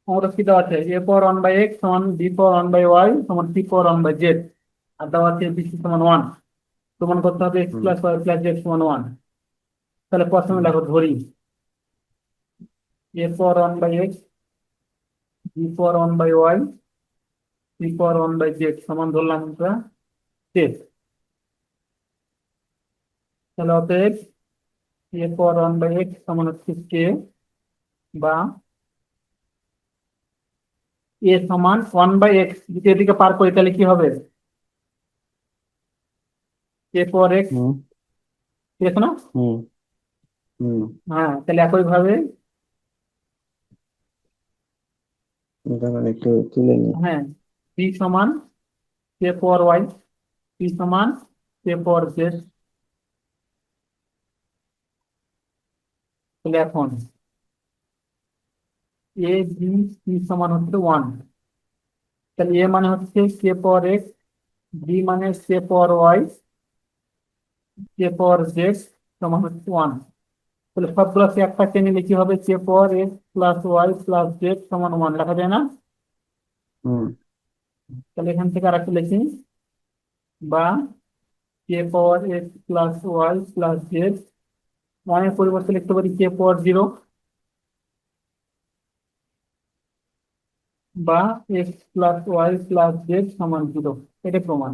অঙ্কটা কি দেওয়া আছে? A power one by X সমান B power one by Y সমান C power one by Z. আর দেওয়া আছে বি সি সমান ওয়ান। প্রমাণ করতে হবে X hmm plus Y plus Z সমান ওয়ান। তাহলে প্রথমে হুম দেখো ধরি A power one by X B power one by Y C power one by Z সমান ধরলাম আমরা জেড। তাহলে অতএব A power one by X সমান হচ্ছে কে, বা এ সমান ওয়ান বাই এক্স যদি এদিকে পার করি তাহলে কি হবে? এ পাওয়ার এক্স, হুম ঠিক আছে না? হুম হুম। হ্যাঁ, তাহলে একই ভাবে এটা মানে একটু তুলে নি। হ্যাঁ বি সমান কে পাওয়ার ওয়াই, সি সমান কে পাওয়ার জেড। তাহলে এখন এ বি সি সমান হচ্ছে ওয়ান। তাহলে এ মানে হচ্ছে কে পাওয়ার এক্স, বি মানে কে পাওয়ার ওয়াই, কে পাওয়ার জেড সমান হচ্ছে ওয়ান। তাহলে সবগুলো কে একটা কে নিলে কি হবে? K power X plus Y plus Z সমান ওয়ান লেখা যায় না? হুম তাহলে এখান থেকে আর একটা লিখি, বা K power X plus Y plus Z, ওয়ানের পরিবর্তে লিখতে পারি কে পাওয়ার জিরো, বা X plus Y plus Z সমান জিরো। এটা প্রমাণ।